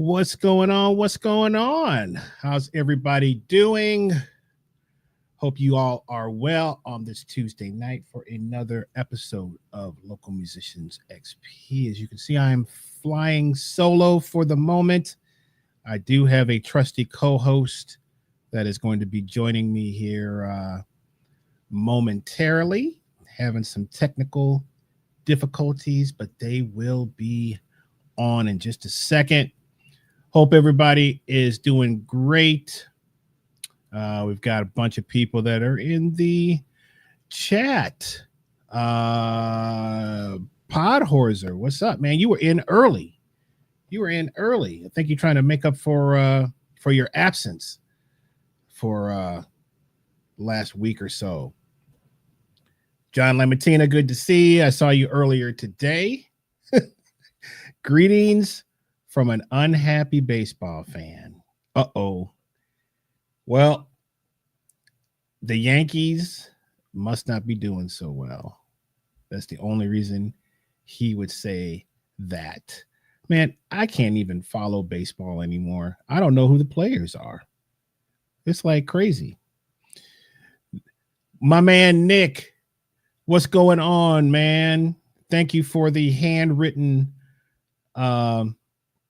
What's going on? What's going on? How's everybody doing? Hope you all are well on this Tuesday night for another episode of Local Musicians XP. As you can see, I am flying solo for the moment. I do have a trusty co-host that is going to be joining me here momentarily, having some technical difficulties, but they will be on in just a second. Hope everybody is doing great. We've got a bunch of people that are in the chat. Podhorser, what's up, man? You were in early. I think you're trying to make up for your absence for last week or so. John Lamatina, good to see you. I saw you earlier today. Greetings from an unhappy baseball fan. Uh-oh. Well, the Yankees must not be doing so well. That's the only reason he would say that. Man, I can't even follow baseball anymore. I don't know who the players are. It's like crazy. My man, Nick, what's going on, man? Thank you for the handwritten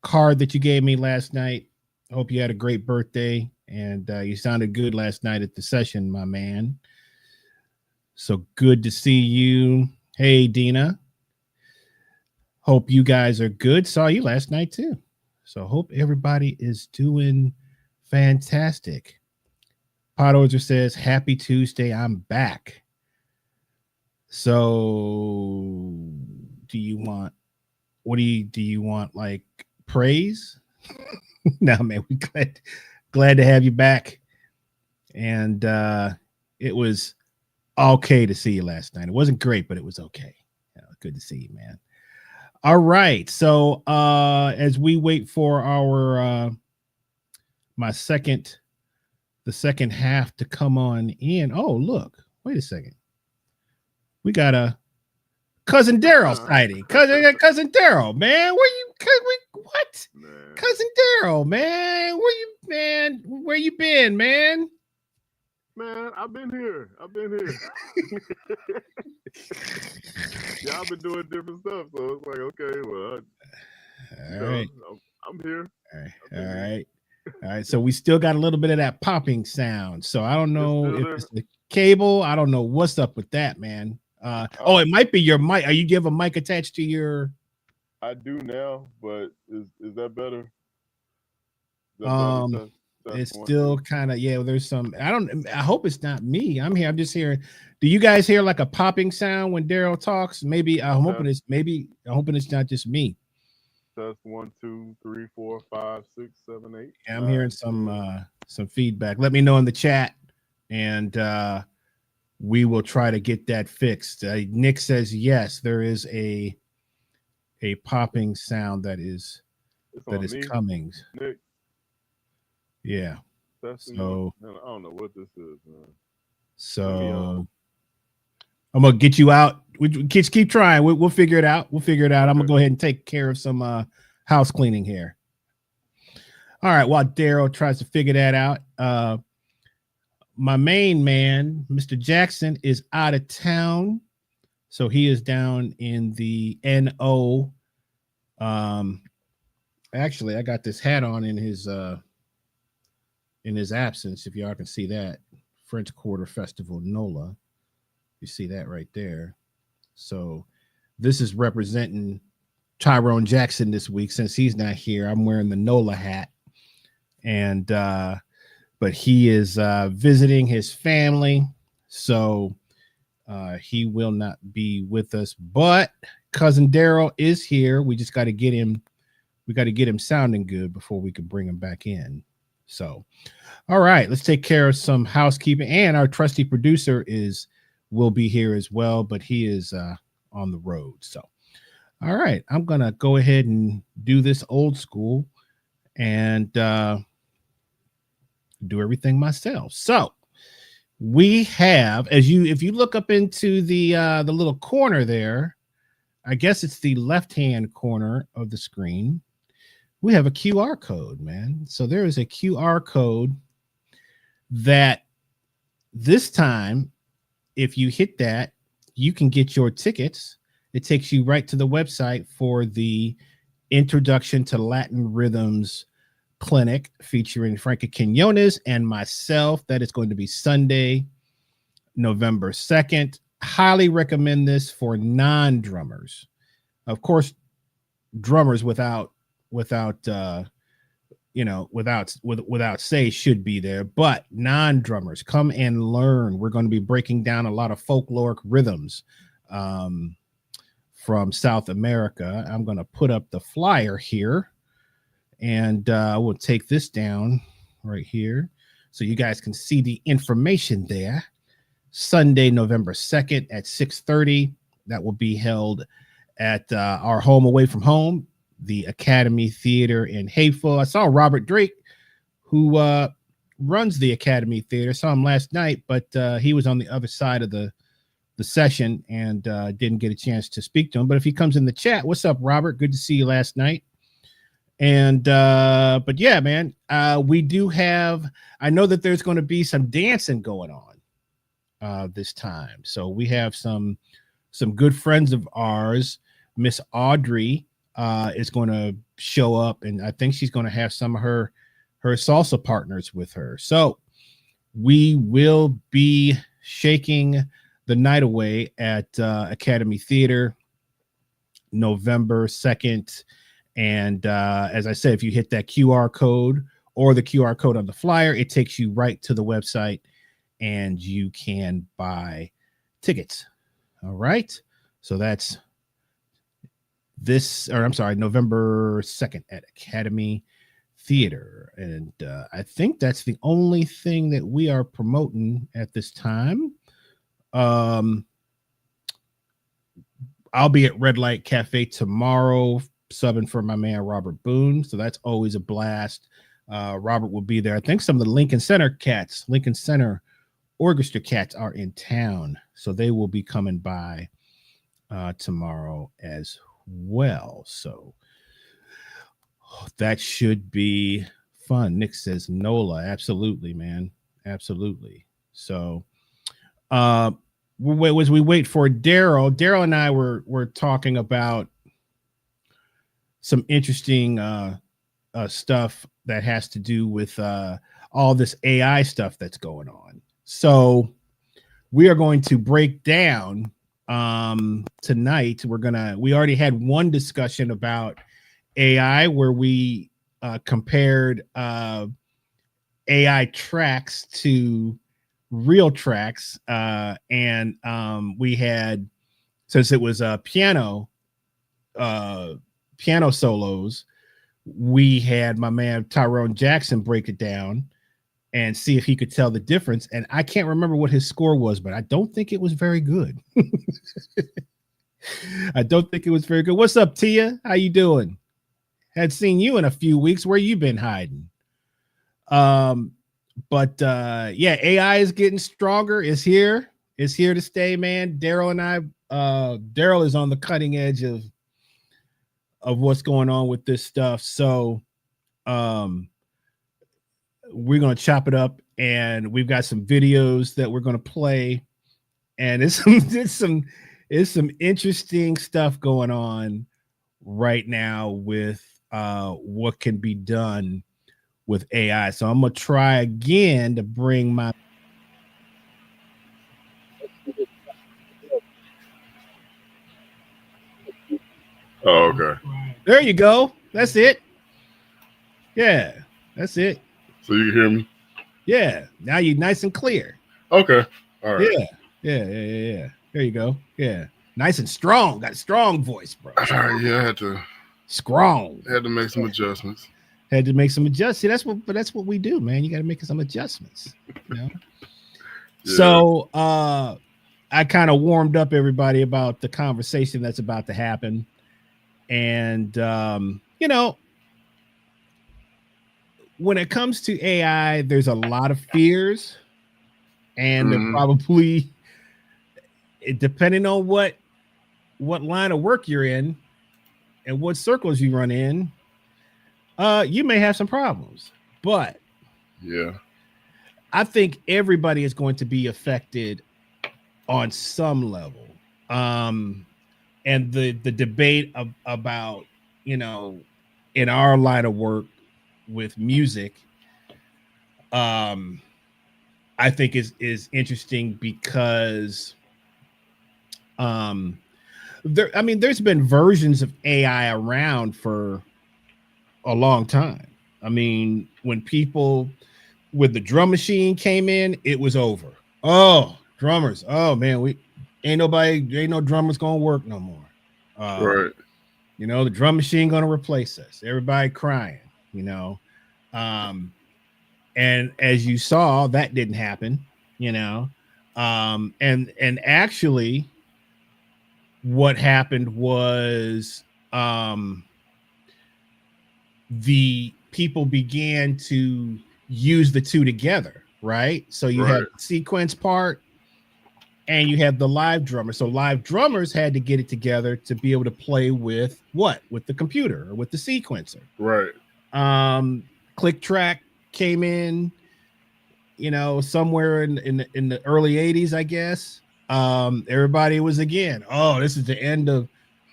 card that you gave me last night. I hope you had a great birthday, and you sounded good last night at the session, my man. So good to see you. Hey, Dina. Hope you guys are good. Saw you last night too. So hope everybody is doing fantastic. Podorzer says, happy Tuesday. I'm back. So do you want like praise? No, man, we glad to have you back. And it was okay to see you last night. It wasn't great, but it was okay. Yeah, good to see you, man. All right. So as we wait for our the second half to come on in. Oh, look, wait a second. We got a Cousin Daryl sighting. Cousin Daryl, man. What? Man. Cousin Daryl, man. Where you been, man? Man, I've been here. Yeah, I've been doing different stuff, so it's like, okay, well, right. I'm here. All right. So we still got a little bit of that popping sound. So I don't know if it's the cable. I don't know what's up with that, man. It might be your mic. Are you have a mic attached to your? I do now, but is that better? It's still kind of There's some. I hope it's not me. I'm here. I'm just hearing. Do you guys hear like a popping sound when Daryl talks? Maybe I'm hoping it's not just me. That's 1, 2, 3, 4, 5, 6, 7, 8. Yeah, I'm hearing some feedback. Let me know in the chat, and we will try to get that fixed. Nick says yes, there is a popping sound that is coming. Nick. Yeah. So I don't know what this is, man. So I'm gonna get you out. Kids, keep trying. We'll figure it out. Okay. I'm gonna go ahead and take care of some house cleaning here. All right. While Daryl tries to figure that out, my main man, Mr. Jackson, is out of town, so he is down in the NO. Actually, I got this hat on in his absence. If y'all can see that, French Quarter Festival NOLA. You see that right there. So this is representing Tyrone Jackson this week. Since he's not here, I'm wearing the NOLA hat, and but he is visiting his family, so he will not be with us. But Cousin Daryl is here. We just got to get him. We got to get him sounding good before we can bring him back in. So, all right, let's take care of some housekeeping. And our trusty producer will be here as well, but he is on the road. So, all right, I'm gonna go ahead and do this old school and do everything myself. So we have, if you look up into the little corner there, I guess it's the left-hand corner of the screen. we have a QR code, man. So there is a QR code that this time, if you hit that, you can get your tickets. It takes you right to the website for the Introduction to Latin Rhythms clinic featuring Frankie Quinones and myself. That is going to be Sunday, November 2nd. Highly recommend this for non-drummers. Of course, drummers without say should be there, but non-drummers come and learn. We're going to be breaking down a lot of folkloric rhythms from South America. I'm going to put up the flyer here, and we'll take this down right here so you guys can see the information there. Sunday, November 2nd at 6:30. That will be held at our home away from home, the Academy Theater in Hayfield. I saw Robert Drake, who runs the Academy Theater. Saw him last night, but he was on the other side of the session and didn't get a chance to speak to him. But if he comes in the chat, what's up, Robert? Good to see you last night. And but yeah, man, we do have, I know that there's going to be some dancing going on this time. So we have some good friends of ours. Miss Audrey is going to show up, and I think she's going to have some of her salsa partners with her. So we will be shaking the night away at Academy Theater, November 2nd. And as I said, if you hit that QR code or the QR code on the flyer, it takes you right to the website and you can buy tickets. All right. So that's November 2nd at Academy Theater. And I think that's the only thing that we are promoting at this time. I'll be at Red Light Cafe tomorrow, subbing for my man Robert Boone. So that's always a blast. Robert will be there. I think some of the Lincoln Center Orchestra cats are in town, so they will be coming by tomorrow as well. So that should be fun. Nick says NOLA. Absolutely, man. Absolutely. So as we wait for Daryl and I were talking about some interesting stuff that has to do with all this AI stuff that's going on. So we are going to break down tonight. We already had one discussion about AI where we compared AI tracks to real tracks, and we had, since it was piano solos, we had my man Tyrone Jackson break it down and see if he could tell the difference. And I can't remember what his score was, but I don't think it was very good. What's up, Tia? How you doing? Had seen you in a few weeks. Where you been hiding? But yeah, AI is getting stronger. It's here to stay, man. Daryl and I, Daryl is on the cutting edge of what's going on with this stuff. So we're going to chop it up, and we've got some videos that we're going to play, and it's some interesting stuff going on right now with what can be done with AI. So I'm going to try again to bring my Oh, okay. There you go. That's it. Yeah, that's it. So you can hear me? Yeah. Now you're nice and clear. Okay. All right. Yeah. There you go. Yeah. Nice and strong. Got a strong voice, bro. Yeah, I had to make some adjustments. Had to make some adjustments. See, that's what we do, man. You got to make some adjustments. You know? Yeah. So I kind of warmed up everybody about the conversation that's about to happen. And you know, when it comes to AI, there's a lot of fears, and they're probably, depending on what line of work you're in and what circles you run in, you may have some problems. But Yeah. I think everybody is going to be affected on some level. Um, and the debate about, you know, in our line of work with music, um, I think is interesting because um, I mean, there's been versions of AI around for a long time. I mean, when people with the drum machine came in, it was over. Oh, drummers. Oh man, we ain't no drummers gonna work no more. Right. You know, the drum machine gonna replace us. Everybody crying, you know. Um, and as you saw, that didn't happen, you know. And actually what happened was the people began to use the two together, right? So you had Right. the sequence part and you have the live drummer. So live drummers had to get it together to be able to play with what? With the computer or with the sequencer. Right. Click track came in, you know, somewhere in the early 80s, I guess. Everybody was again, oh, this is the end of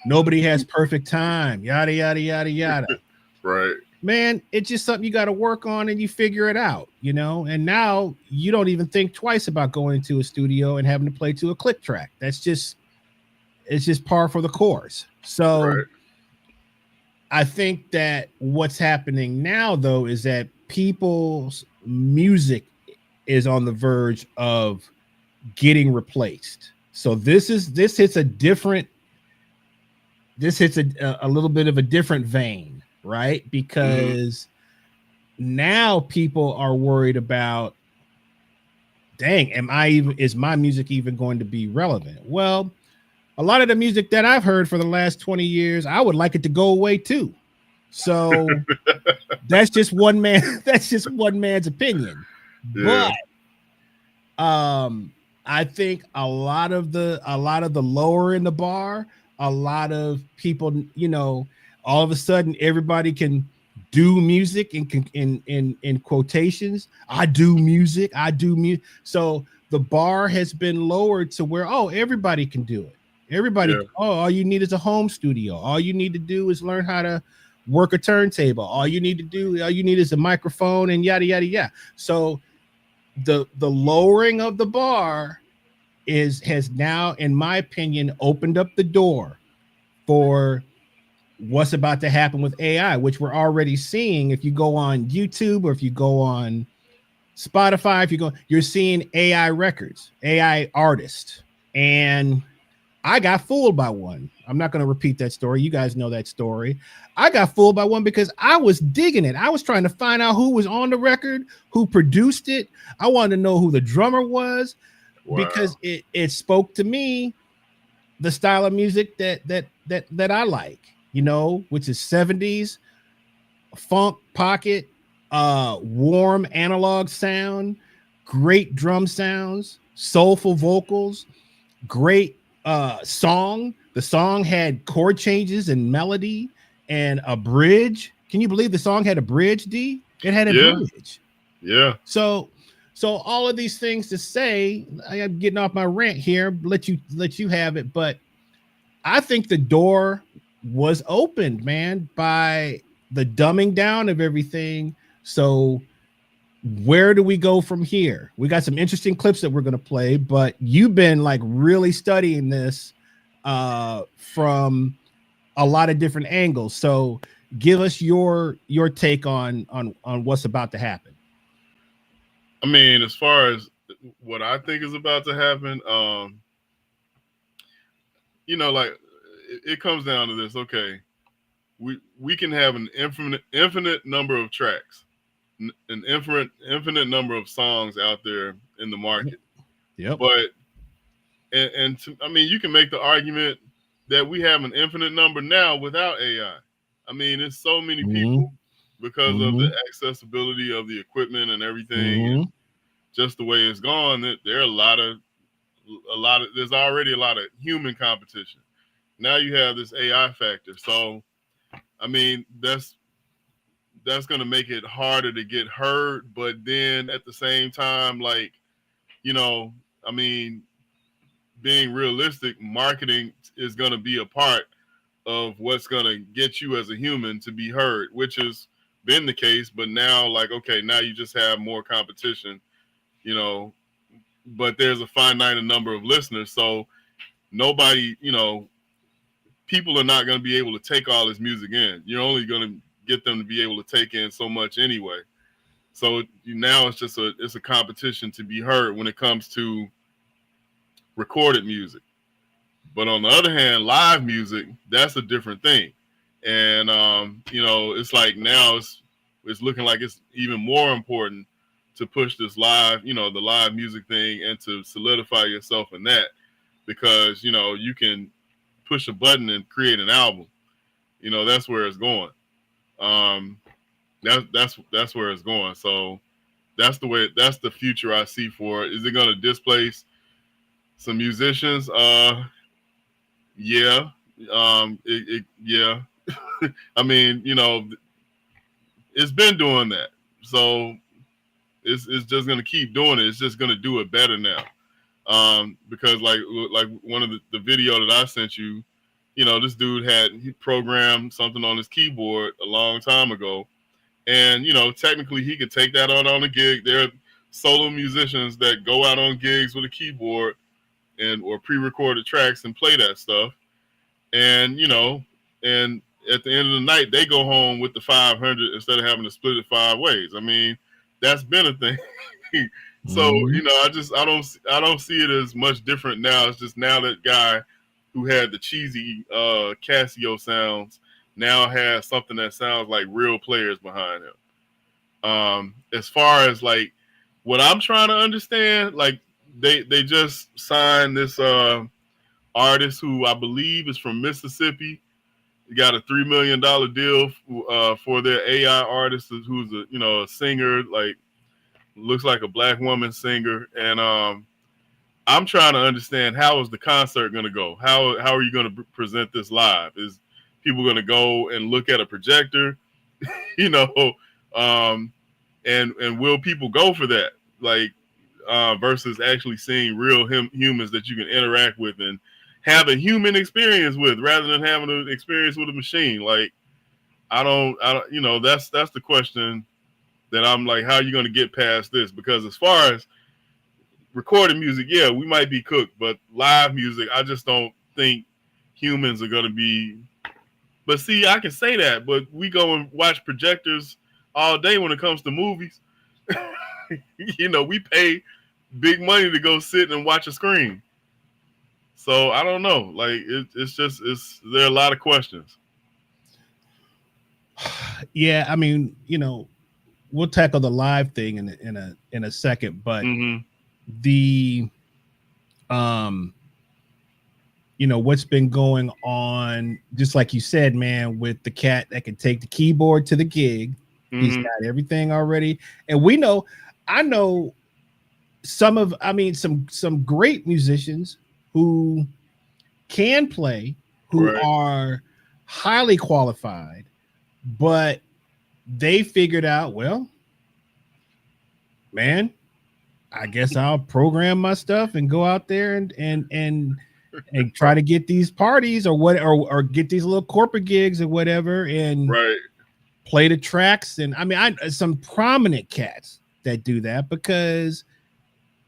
nobody has perfect time, yada yada yada yada. Right. Man, it's just something you got to work on and you figure it out, you know. And now you don't even think twice about going into a studio and having to play to a click track. It's just par for the course. So Right. I think that what's happening now, though, is that people's music is on the verge of getting replaced. So this hits a different, this hits a little bit of a different vein, right? Because now people are worried about, dang, am I even, is my music even going to be relevant? Well, a lot of the music that I've heard for the last 20 years, I would like it to go away too. So that's just one man, that's just one man's opinion. Yeah. But I think a lot of the lower in the bar, a lot of people, you know, all of a sudden everybody can do music in quotations. I do music, I do music. So the bar has been lowered to where, oh, everybody can do it. Everybody, Yeah. oh, all you need is a home studio. All you need to do is learn how to work a turntable. All you need to do, all you need is a microphone and yada yada yada. So the lowering of the bar has now, in my opinion, opened up the door for what's about to happen with AI, which we're already seeing. If you go on YouTube or if you go on Spotify, if you go, you're seeing AI records, AI artists. And I got fooled by one. I'm not going to repeat that story. You guys know that story. I got fooled by one because I was digging it. I was trying to find out who was on the record, who produced it. I wanted to know who the drummer was Wow. because it spoke to me, the style of music that I like, you know, which is 70s funk pocket, warm analog sound, great drum sounds, soulful vocals, great song. The song had chord changes and melody and a bridge. Can you believe the song had a bridge, D? It had a Yeah. bridge. Yeah. So all of these things to say, I am getting off my rant here, let you have it, but I think the door was opened, man, by the dumbing down of everything. So where do we go from here? We got some interesting clips that we're going to play, but you've been like really studying this from a lot of different angles. So give us your take on what's about to happen. I mean, as far as what I think is about to happen, you know, like it comes down to this. Okay, we can have an infinite number of tracks, an infinite number of songs out there in the market. Yep. But I mean, you can make the argument that we have an infinite number now without AI. I mean, it's so many Mm-hmm. people because of Mm-hmm. the accessibility of the equipment and everything, and Mm-hmm. just the way it's gone. That there are a lot of there's already a lot of human competition. Now you have this AI factor. So I mean, that's gonna make it harder to get heard. But then at the same time, like, you know, I mean, being realistic, marketing is gonna be a part of what's gonna get you as a human to be heard, which has been the case. But now, like, okay, now you just have more competition, you know, but there's a finite number of listeners, so nobody, you know, people are not going to be able to take all this music in. You're only going to get them to be able to take in so much anyway. So now it's just a competition to be heard when it comes to recorded music. But on the other hand, live music, that's a different thing. And you know, it's like now it's looking like it's even more important to push this live, you know, the live music thing, and to solidify yourself in that, because, you know, you can push a button and create an album. You know, that's where it's going. That's where it's going. So that's the future I see for it. Is it going to displace some musicians? Yeah. Yeah. I mean, you know, it's been doing that. So it's just going to keep doing it. It's just going to do it better now. Because like one of the video that I sent you, you know, this dude he programmed something on his keyboard a long time ago, and, you know, technically he could take that out on a gig. There are solo musicians that go out on gigs with a keyboard or pre-recorded tracks and play that stuff, and, you know, and at the end of the night they go home with the 500 instead of having to split it 5 ways. I mean, that's been a thing. So, you know, I don't see it as much different now. It's just now that guy who had the cheesy Casio sounds now has something that sounds like real players behind him. As far as like what I'm trying to understand, like they just signed this artist who I believe is from Mississippi. He got a $3 million deal for their AI artist who's a singer, like, looks like a black woman singer. And I'm trying to understand, how is the concert going to go? How are you going to present this live? Is people going to go and look at a projector, you know, and will people go for that? Like, versus actually seeing real humans that you can interact with and have a human experience with, rather than having an experience with a machine. Like, I don't, you know, that's the question that I'm like, how are you going to get past this? Because as far as recorded music, yeah, we might be cooked, but live music, I just don't think humans are going to be. But see, I can say that, but we go and watch projectors all day when it comes to movies. You know, we pay big money to go sit and watch a screen. So I don't know. Like, there are a lot of questions. Yeah, I mean, you know, we'll tackle the live thing in a second, but the you know, what's been going on, just like you said, man, with the cat that can take the keyboard to the gig. He's got everything already. And I know some great musicians who can play, who are highly qualified, but they figured out, well, man, I guess I'll program my stuff and go out there and try to get these parties or get these little corporate gigs or whatever, and play the tracks. And I mean, some prominent cats that do that because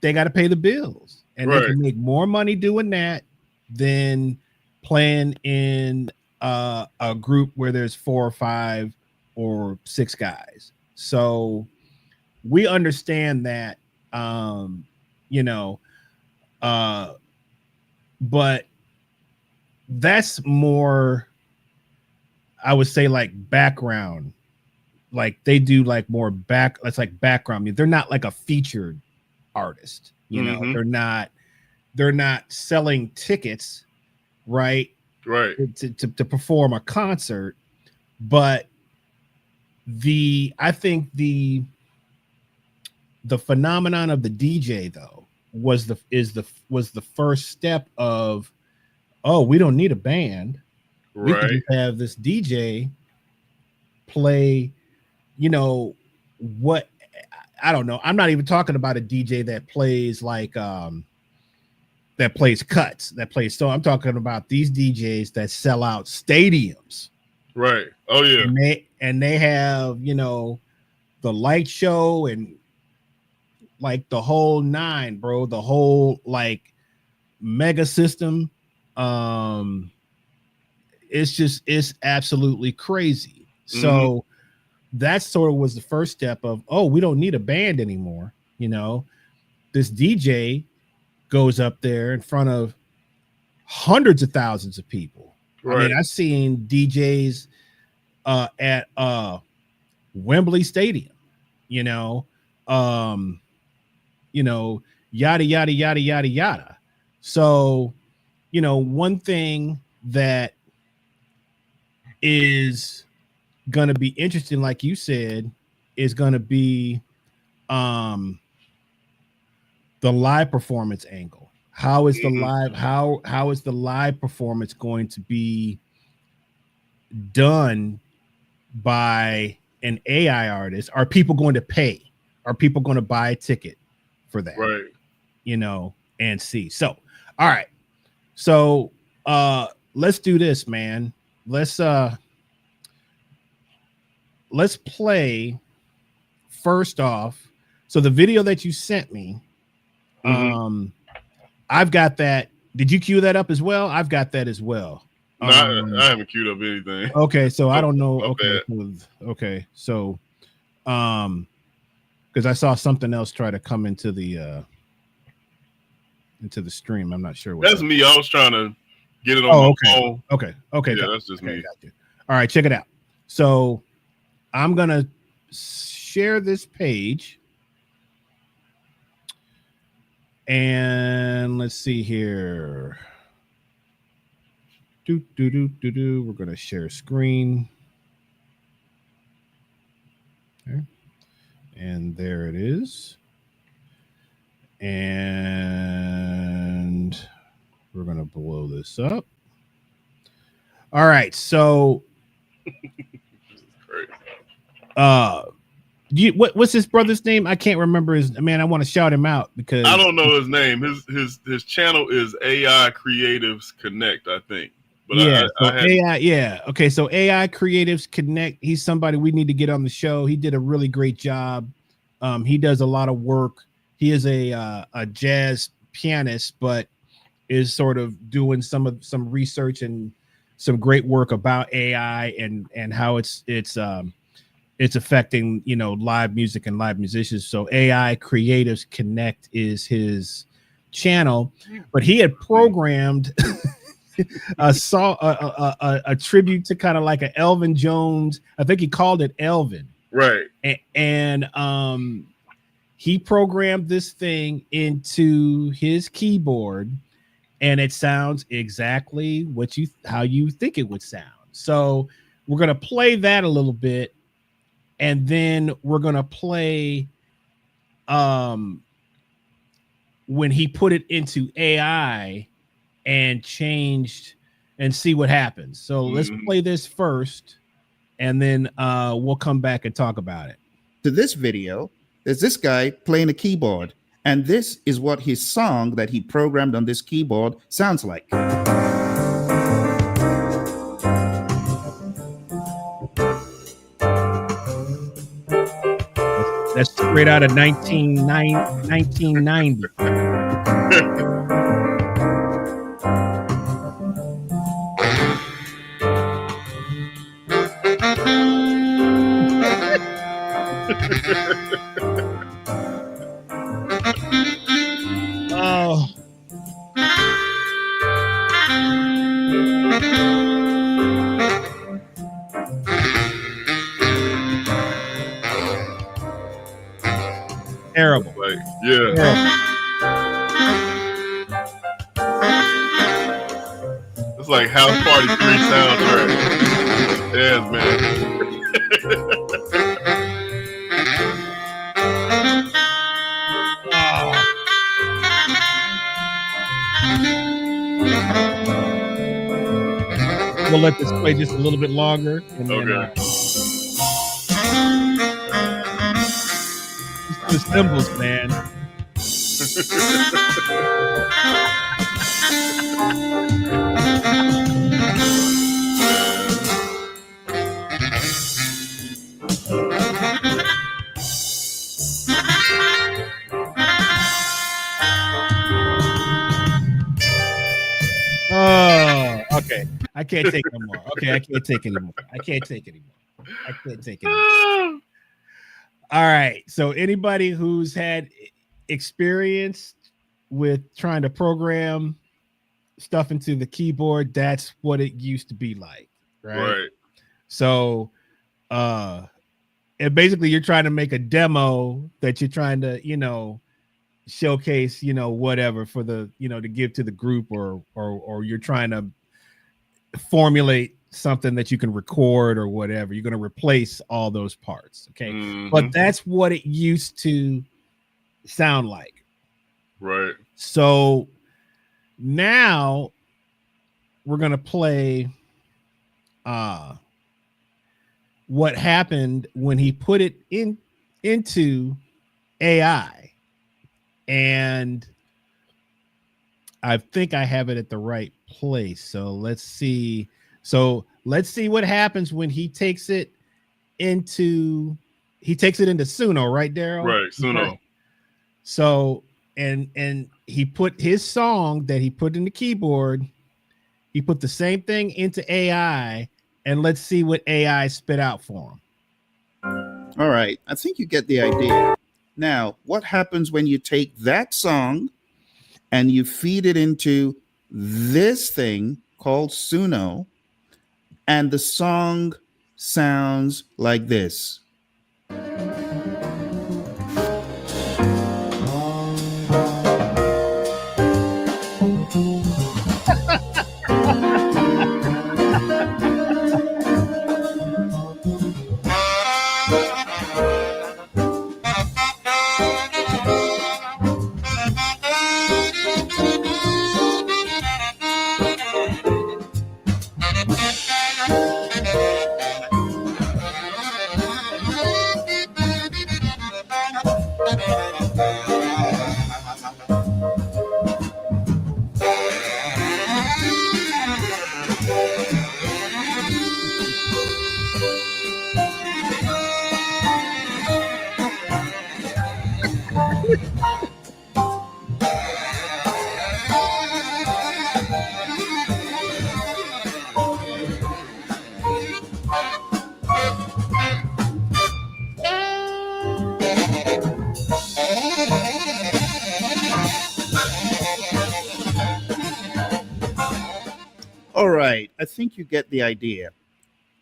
they got to pay the bills, and they can make more money doing that than playing in a group where there's 4 or 5 or 6 guys. So we understand that, you know, but that's more, I would say, like background. Like they do like more it's like background. They're not like a featured artist, you know. They're not selling tickets, right to perform a concert. But I think the phenomenon of the DJ though was the first step of, oh, we don't need a band, we can just have this DJ play you know, what I don't know. I'm not even talking about a DJ that plays like that plays cuts, that plays. So I'm talking about these DJs that sell out stadiums. Right. Oh yeah. And they have, you know, the light show and like the whole nine, bro, the whole like mega system. It's absolutely crazy. So that sort of was the first step of, oh, we don't need a band anymore. You know, this DJ goes up there in front of hundreds of thousands of people. Right. I mean, I've seen DJs at Wembley Stadium, you know, yada, yada, yada, yada, yada. So, you know, one thing that is going to be interesting, like you said, is going to be the live performance angle. How is the live how is the live performance going to be done by an AI artist? Are people going to pay? Are people going to buy a ticket for that? Right. You know, and see. So, all right. So, let's do this, man. Let's play first off. So the video that you sent me, I've got that. Did you cue that up as well? I've got that as well. No, I haven't queued up anything. Okay, so I don't know. Okay, so because I saw something else try to come into the stream. I'm not sure what that's me. I was trying to get it on my phone. Okay. Yeah, that's just me. Got you. All right, check it out. So I'm gonna share this page. And let's see here. We're going to share screen. Okay. And there it is. And we're going to blow this up. All right. So, what's his brother's name? I can't remember his. Man, I want to shout him out because I don't know his name. His channel is AI Creatives Connect, I think. But yeah, AI. Yeah, okay. So AI Creatives Connect. He's somebody we need to get on the show. He did a really great job. He does a lot of work. He is a jazz pianist, but is sort of doing some research and some great work about AI and how it's affecting, you know, live music and live musicians. So AI Creatives Connect is his channel, but he had programmed a tribute to kind of like an Elvin Jones. I think he called it Elvin. Right. And he programmed this thing into his keyboard, and it sounds exactly how you think it would sound. So we're gonna play that a little bit. And then we're going to play when he put it into AI and changed and see what happens. So let's play this first, and then we'll come back and talk about it. To this video, there's this guy playing a keyboard, and this is what his song that he programmed on this keyboard sounds like. That's straight out of 1990. Oh. Terrible. Like, yeah. It's like House Party 3 soundtrack. Yes, man. We'll let this play just a little bit longer. And okay. Then, the cymbals, man. Oh, okay. I can't take no more. Okay, I can't take anymore. I can't take anymore. I can't take anymore. All right. So anybody who's had experience with trying to program stuff into the keyboard, that's what it used to be like, right? So and basically you're trying to make a demo that you're trying to, showcase, whatever for the, to give to the group, or you're trying to formulate something that you can record or whatever. You're going to replace all those parts. Okay. Mm-hmm. But that's what it used to sound like. Right. So now we're going to play what happened when he put it into AI. And I think I have it at the right place. So let's see. What happens when he takes it into Suno, right, Daryl? Right, Suno. Okay. So and he put his song that he put in the keyboard, he put the same thing into AI, and let's see what AI spit out for him. All right. I think you get the idea. Now, what happens when you take that song and you feed it into this thing called Suno, and the song sounds like this? All right, I think you get the idea.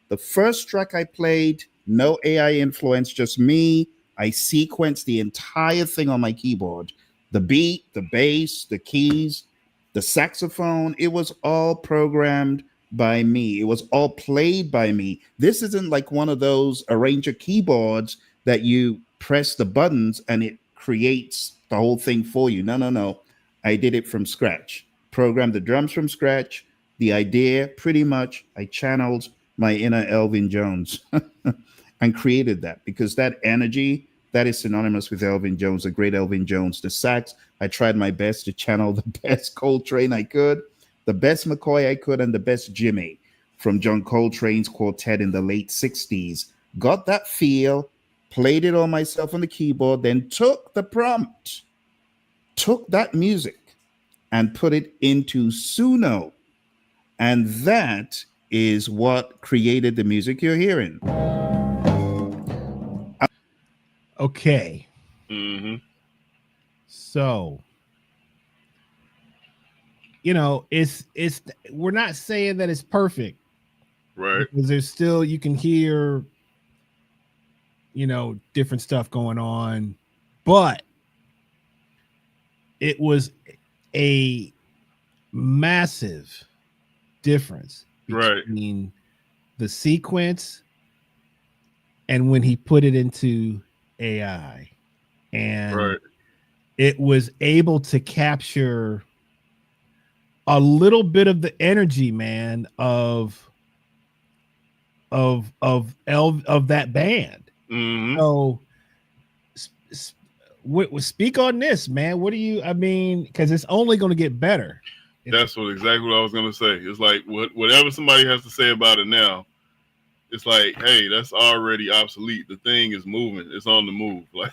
The first track I played, no AI influence, just me. I sequenced the entire thing on my keyboard. The beat, the bass, the keys, the saxophone, it was all programmed by me. It was all played by me. This isn't like one of those arranger keyboards that you press the buttons and it creates the whole thing for you. No. I did it from scratch. Programmed the drums from scratch. The idea, pretty much, I channeled my inner Elvin Jones and created that, because that energy, that is synonymous with Elvin Jones, the great Elvin Jones. The sax, I tried my best to channel the best Coltrane I could, the best McCoy I could, and the best Jimmy from John Coltrane's quartet in the late 60s. Got that feel, played it on myself on the keyboard, then took the prompt, took that music, and put it into Suno. And that is what created the music you're hearing. Okay. Mm-hmm. So, it's we're not saying that it's perfect, Right? because there's still, you can hear, different stuff going on, but it was a massive difference between the sequence and when he put it into AI, and it was able to capture a little bit of the energy, man, of that band. Mm-hmm. So speak on this, man. What do you? I mean, because it's only going to get better. That's exactly what I was gonna say. It's like whatever somebody has to say about it now, it's like, hey, that's already obsolete. The thing is moving. It's on the move. Like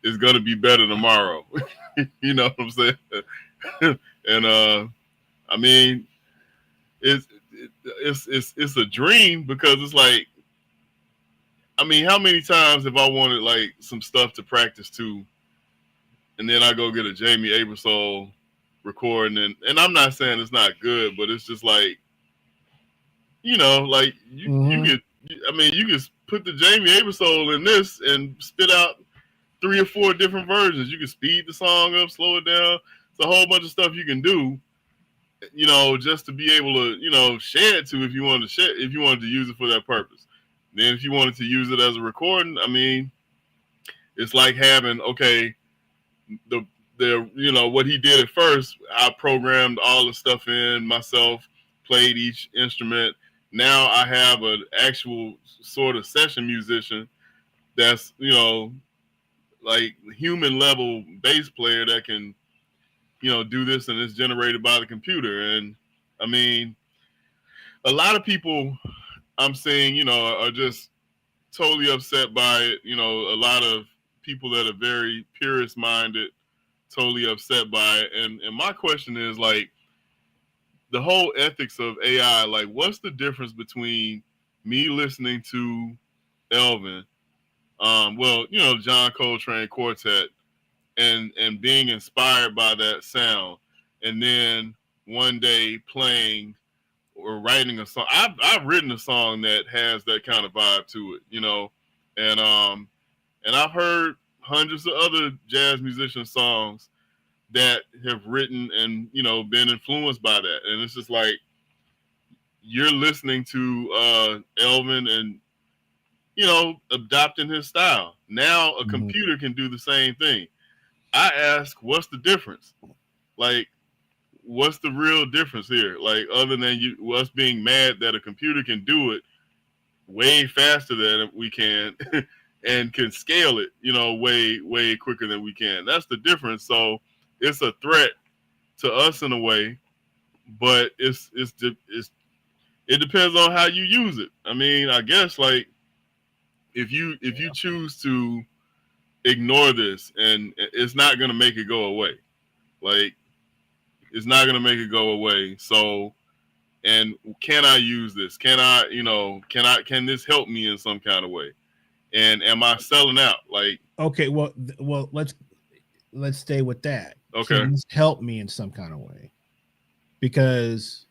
it's gonna be better tomorrow. You know what I'm saying? And I mean, it's a dream because it's like, I mean, how many times have I wanted like some stuff to practice to, and then I go get a Jamie Aebersold recording, and I'm not saying it's not good, but it's just like, you know, like you could, I mean, you could put the Jamie Aebersold in this and spit out 3 or 4 different versions. You can speed the song up, slow it down. It's a whole bunch of stuff you can do, you know, just to be able to, you know, share it to if you wanted to share, if you wanted to use it for that purpose. Then if you wanted to use it as a recording, I mean, it's like having, okay, the you know what he did at first. I programmed all the stuff in myself, played each instrument. Now I have an actual sort of session musician that's, you know, like human level bass player that can, you know, do this, and it's generated by the computer. And I mean, a lot of people I'm seeing, you know, are just totally upset by it. You know, a lot of people that are very purist minded, totally upset by it. And my question is, like, the whole ethics of AI, like, what's the difference between me listening to Elvin, well, you know, John Coltrane Quartet, and being inspired by that sound, and then one day playing or writing a song. I've written a song that has that kind of vibe to it, you know, and I've heard hundreds of other jazz musician songs that have written and, you know, been influenced by that. And it's just like, you're listening to Elvin and, you know, adopting his style. Now a computer can do the same thing. I ask, what's the difference? Like, what's the real difference here? Like, other than us being mad that a computer can do it way faster than we can and can scale it, you know, way quicker than we can. That's the difference. So it's a threat to us in a way, but it depends on how you use it. I mean, I guess, like, if you choose to ignore this, and it's not going to make it go away. Like, it's not going to make it go away. So, and can I use this? Can I, you know, can this help me in some kind of way? And am I selling out? Like, okay, well, let's stay with that. Okay. Can this help me in some kind of way? Because,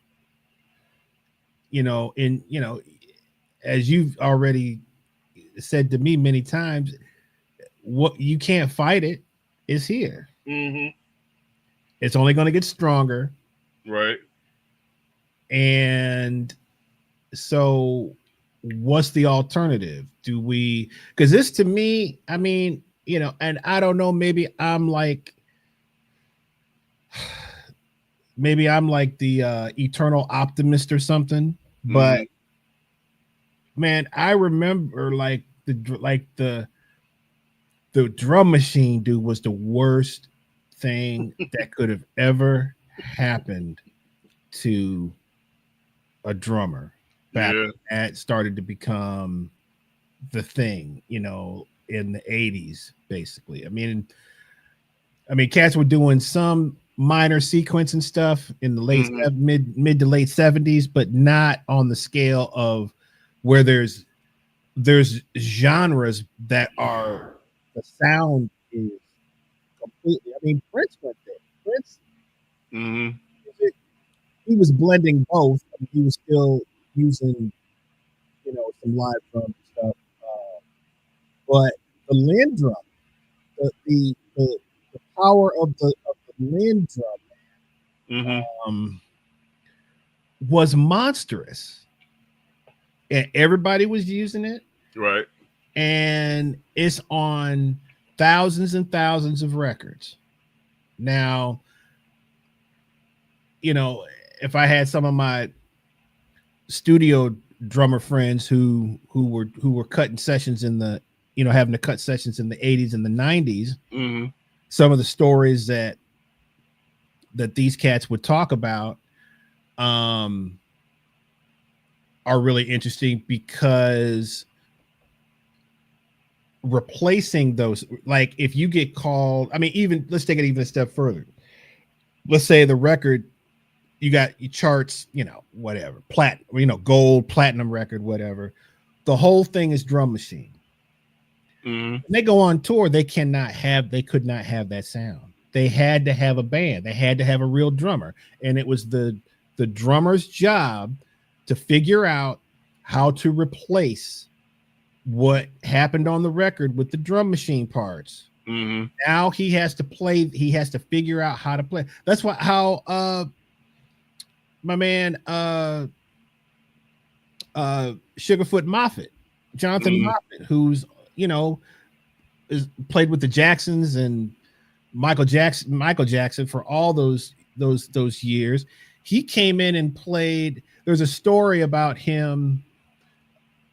you know, as you've already said to me many times, what you can't fight it is here. Mm-hmm. It's only going to get stronger. Right. And so what's the alternative? Do we, because this, to me, I mean, you know, and I don't know, maybe I'm like the eternal optimist or something, but man, I remember like the drum machine, dude, was the worst thing that could have ever happened to a drummer back when that started to become the thing, you know, in the 80s, basically. I mean, cats were doing some minor sequencing stuff in the late mid to late 70s, but not on the scale of where there's genres that are, the sound is completely, I mean, Prince went there. Prince, he was blending both. I mean, he was still using, you know, some live drum and stuff. But the Linn drum, the power of the Linn drum, was monstrous, and everybody was using it. Right. And it's on thousands and thousands of records. Now, you know, if I had some of my studio drummer friends who were cutting sessions in the having to cut sessions in the 80s and the 90s, Mm-hmm. some of the stories that these cats would talk about are really interesting, because replacing those, like if you get called, I mean, even let's take it even a step further. Let's say the record, you got your charts, whatever, gold, platinum record, whatever. The whole thing is drum machine. Mm-hmm. When they go on tour, they could not have that sound. They had to have a band. They had to have a real drummer. And it was the drummer's job to figure out how to replace what happened on the record with the drum machine parts. Mm-hmm. Now he has to figure out how to play. That's how my man Sugarfoot Moffett, Jonathan Moffett, who's is played with the Jacksons and Michael Jackson for all those years. He came in and played. There's a story about him.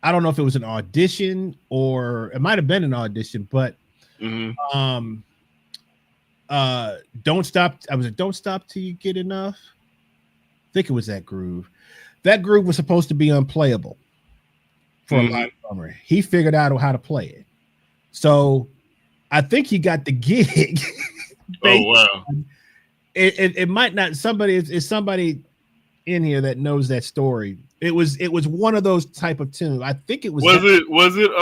I don't know if it was an audition or it might have been an audition, but Don't Stop. Don't Stop Till You Get Enough. I think it was that groove. That groove was supposed to be unplayable for a live drummer. He figured out how to play it. So I think he got the gig. Oh wow! It might not. Somebody is somebody in here that knows that story. It was one of those type of tunes. I think it was. Was it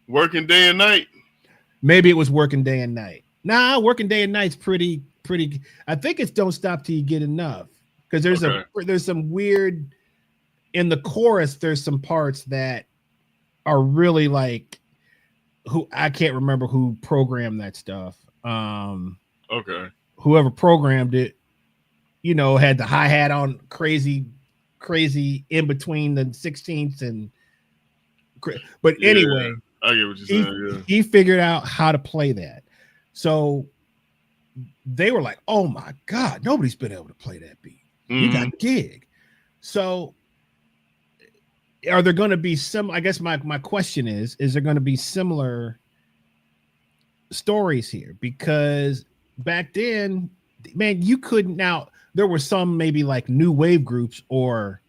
Working Day and Night? Maybe it was Working Day and Night. Nah, Working Day and Night's pretty. I think it's Don't Stop Till You Get Enough, because there's some weird in the chorus. There's some parts that are really like, who I can't remember who programmed that stuff. Okay. Whoever programmed it, had the hi-hat on crazy in between the 16ths and. But anyway, I get what you're saying. Yeah. He figured out how to play that. So they were like, "Oh my God, nobody's been able to play that beat. You got a gig." So are there going to be some? I guess my question is there going to be similar stories here? Because back then, man, you couldn't. Now there were some maybe like new wave groups or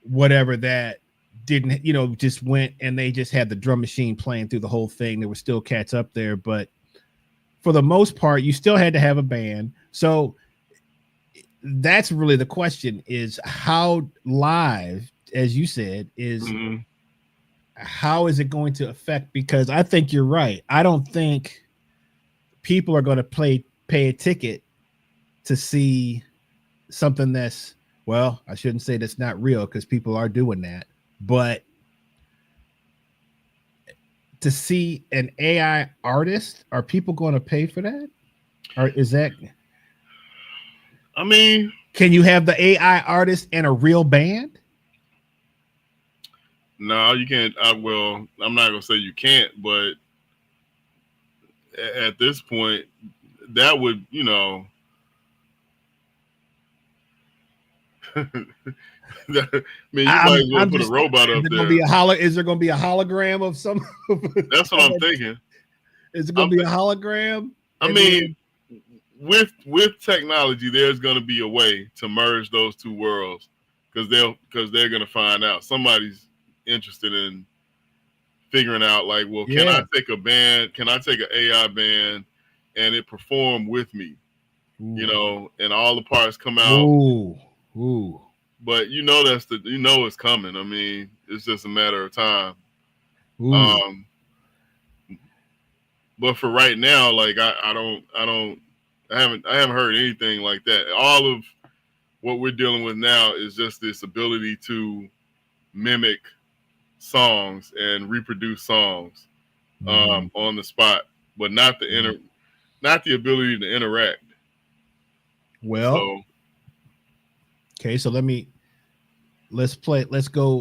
whatever that didn't, just went and they just had the drum machine playing through the whole thing. There were still cats up there, but for the most part, you still had to have a band. So that's really the question: is how live, as you said, is how is it going to affect? Because I think you're right. I don't think people are going to pay a ticket to see something that's, well, I shouldn't say that's not real, because people are doing that, but to see an AI artist, are people going to pay for that? Or is that, I mean, can you have the AI artist and a real band? No, you can't. I'm not gonna say you can't, but at this point, that would, I mean, you might as well put a robot up there. Is there going to be a hologram of some? That's what I'm thinking. Is it going to be a hologram? I mean, with technology, there's going to be a way to merge those two worlds, because they're going to find out. Somebody's interested in figuring out, like, well, can I take a band? Can I take an AI band and it perform with me? Ooh. And all the parts come out. Ooh. But it's coming. I mean, it's just a matter of time. But for right now, like I haven't heard anything like that. All of what we're dealing with now is just this ability to mimic songs and reproduce songs on the spot, but not the ability to interact. Well, okay, so let's go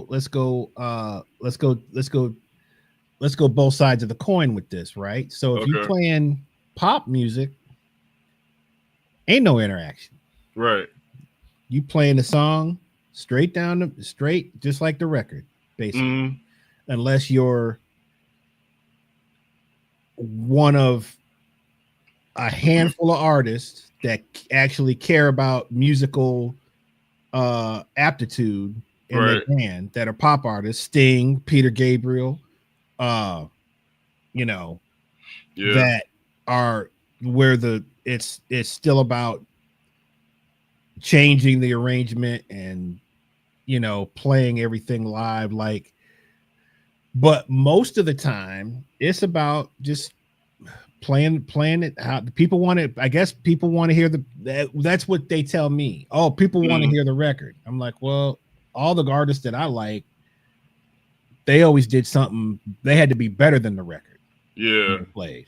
both sides of the coin with this, right? So if you're playing pop music, ain't no interaction. Right. You playing the song straight, just like the record, basically. unless you're one of a handful of artists that actually care about musical aptitude in Right. their band, that are pop artists, Sting, Peter Gabriel, you know, Yeah. that are where it's still about changing the arrangement and, you know, playing everything live. Like, but most of the time it's about just playing it how people want it. I guess people want to hear that's what they tell me. Oh, people want to hear the record. I'm like, well, all the artists that I like, they always did something. They had to be better than the record. Yeah. They played.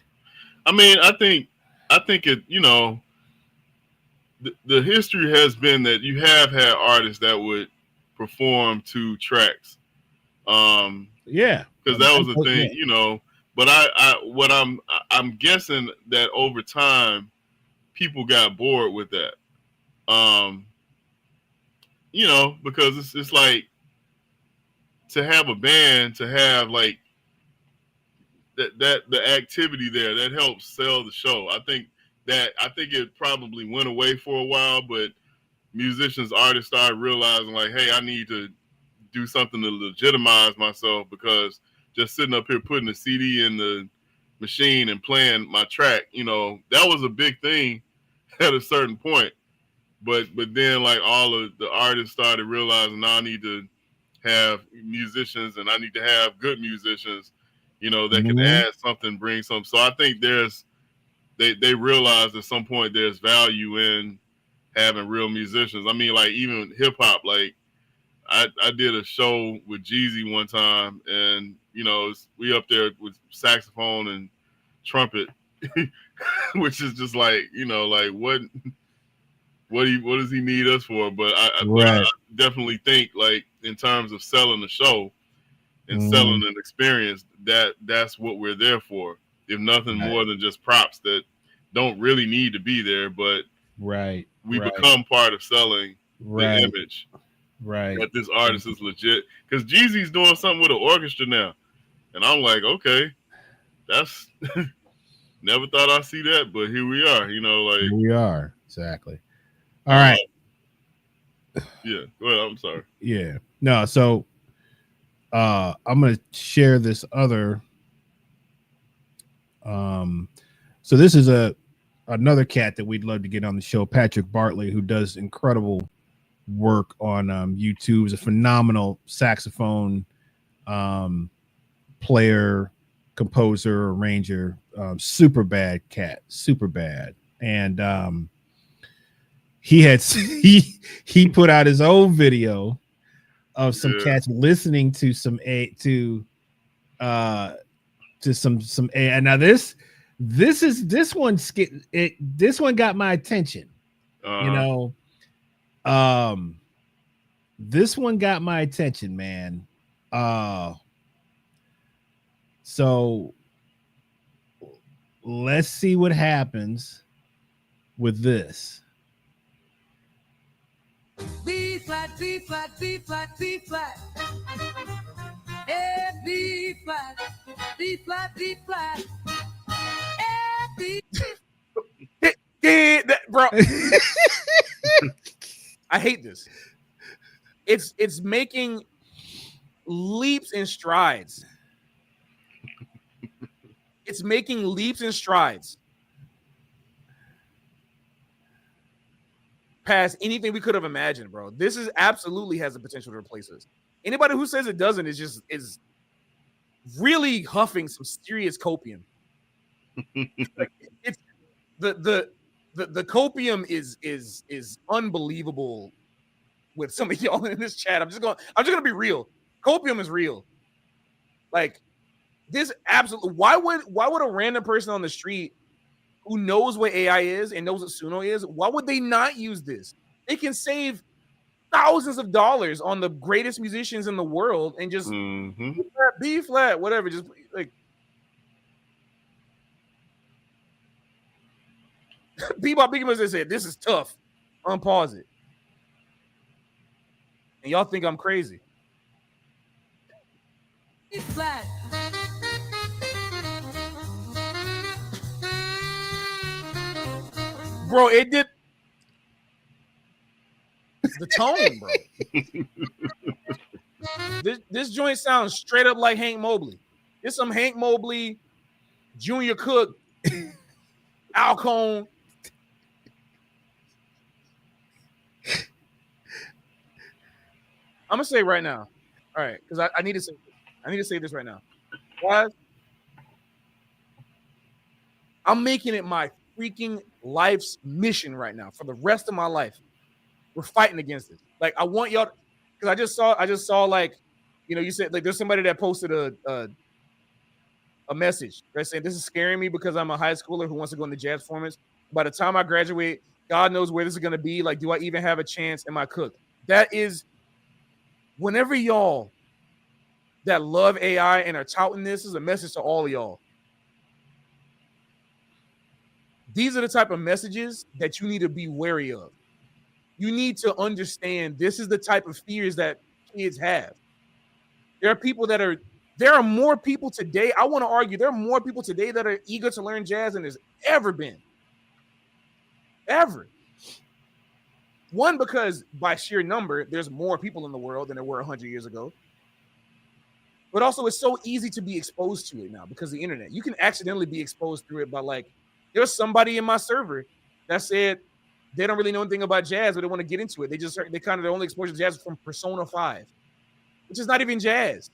I mean, I think it, you know, the history has been that you have had artists that would perform 2 tracks. Yeah. Because that was the thing, you know. But I'm guessing that over time people got bored with that. You know, because it's like to have a band, to have like that the activity there that helps sell the show. I think it probably went away for a while, but musicians, artists started realizing like, hey, I need to do something to legitimize myself, because just sitting up here putting a CD in the machine and playing my track, you know, that was a big thing at a certain point. But then like all of the artists started realizing, now I need to have musicians, and I need to have good musicians, you know, that can add something, bring something. So I think they realized at some point there's value in having real musicians. I mean, like even hip hop, like I did a show with Jeezy one time, and you know, we up there with saxophone and trumpet, which is just like, you know, like what does he need us for? But I definitely think like in terms of selling the show and selling an experience, that's what we're there for. If nothing more than just props that don't really need to be there, but we become part of selling the image. Right. That this artist is legit. Because Jeezy's doing something with an orchestra now. And I'm like, okay, that's never thought I'd see that, but here we are, you know, like here we are. Exactly. All right. Yeah. Well, I'm sorry. Yeah. No, so I'm gonna share this other so this is another cat that we'd love to get on the show, Patrick Bartley, who does incredible work on YouTube. Is a phenomenal saxophone player, composer, arranger, super bad cat, super bad. And he put out his own video of some cats listening to some some AI. Now this one got my attention. You know, this one got my attention, man. So let's see what happens with this. B flat, B flat, B flat, B flat. A B flat, B flat, B flat. A B. Bro, I hate this. It's making leaps and strides. It's making leaps and strides past anything we could have imagined, bro. This is absolutely has the potential to replace us. Anybody who says it doesn't is really huffing some serious copium. Like, it's the copium is unbelievable with some of y'all in this chat. I'm just gonna be real. Copium is real. Like this absolutely. Why would a random person on the street who knows what AI is and knows what Suno is, why would they not use this? They can save thousands of dollars on the greatest musicians in the world and just B flat, whatever. Just like Bebop Biggie must have said, this is tough. Unpause it. And y'all think I'm crazy. B flat. Bro, it did the tone, bro. This joint sounds straight up like Hank Mobley. It's some Hank Mobley, Junior Cook, Alcone. I'm gonna say right now. All right, because I need to say this right now. Guys, I'm making it my freaking life's mission right now for the rest of my life. We're fighting against this. Like, I want y'all, because I just saw like, you said like there's somebody that posted a message right saying this is scaring me because I'm a high schooler who wants to go into jazz performance. By the time I graduate, God knows where this is gonna be. Like, do I even have a chance? Am I cooked? That is, whenever y'all that love AI and are touting this is a message to all of y'all. These are the type of messages that you need to be wary of. You need to understand this is the type of fears that kids have. There are more people today. I want to argue there are more people today that are eager to learn jazz than there's ever been. Ever. One, because by sheer number, there's more people in the world than there were 100 years ago. But also, it's so easy to be exposed to it now because of the internet. You can accidentally be exposed through it by, like, there's somebody in my server that said they don't really know anything about jazz, but they want to get into it. They kind of their only exposure to jazz is from Persona 5, which is not even jazz.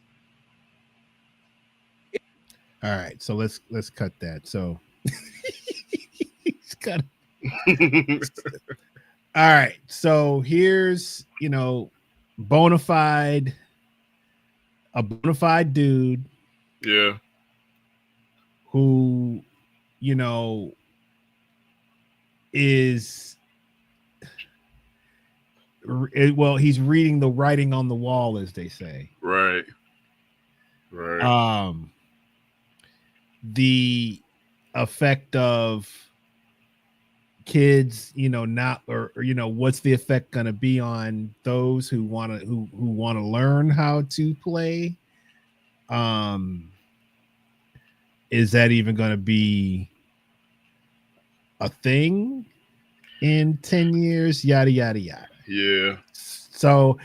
All right, so let's cut that. So he's got. All right, so here's a bona fide dude. Yeah. Who is he's reading the writing on the wall, as they say. Right. The effect of kids, not or what's the effect going to be on those who want to learn how to play? Is that even going to be a thing in 10 years? Yada yada yada. Yeah. So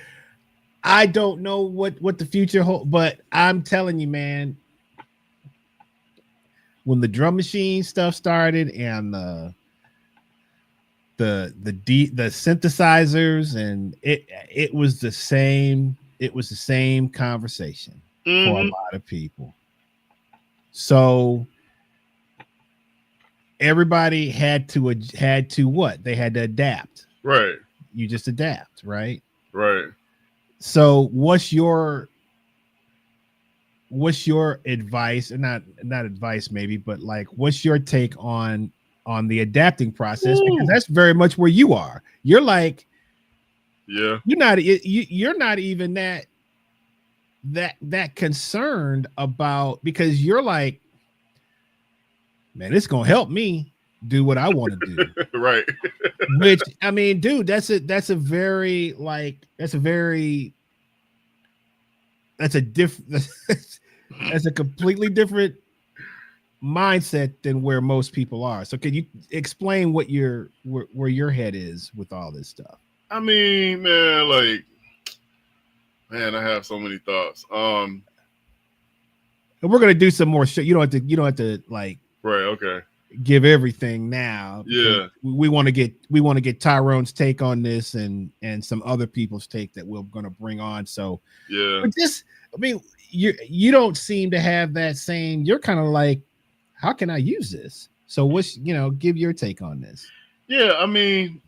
I don't know what the future holds, but I'm telling you, man, when the drum machine stuff started and the synthesizers, and it was the same conversation for a lot of people. So everybody had to what? They had to adapt. Right. You just adapt, right? Right. So what's your advice, or not advice maybe, but like what's your take on the adapting process? Because that's very much where you are. You're like, yeah, you're not even that concerned about, because you're like, man, it's gonna help me do what I want to do. Right. Which, I mean, dude, that's a completely different mindset than where most people are. So can you explain where your head is with all this stuff? I mean, man, I have so many thoughts. And we're gonna do some more shit. You don't have to like right, okay, give everything now. Yeah. We want to get Tyrone's take on this and some other people's take that we're gonna bring on. So yeah. But this, I mean, you don't seem to have that same. You're kind of like, how can I use this? So what's give your take on this? Yeah, I mean,